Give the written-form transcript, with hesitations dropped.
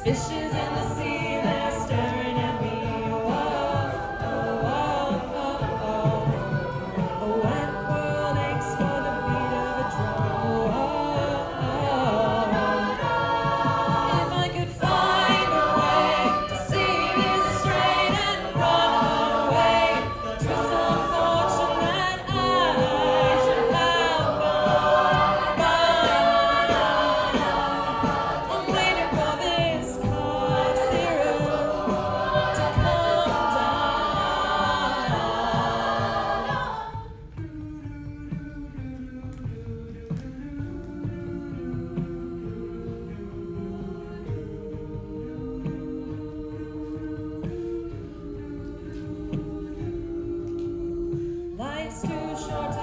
Fishes in the sea, they're staring at me. Oh, oh, oh, oh, oh. The wet world aches for the beat of a drum. Oh, oh, oh. If I could find a way to see this straight and run away to some fortune that I should have found by now. I'm waiting for this cough syrup to come down. Life's too short to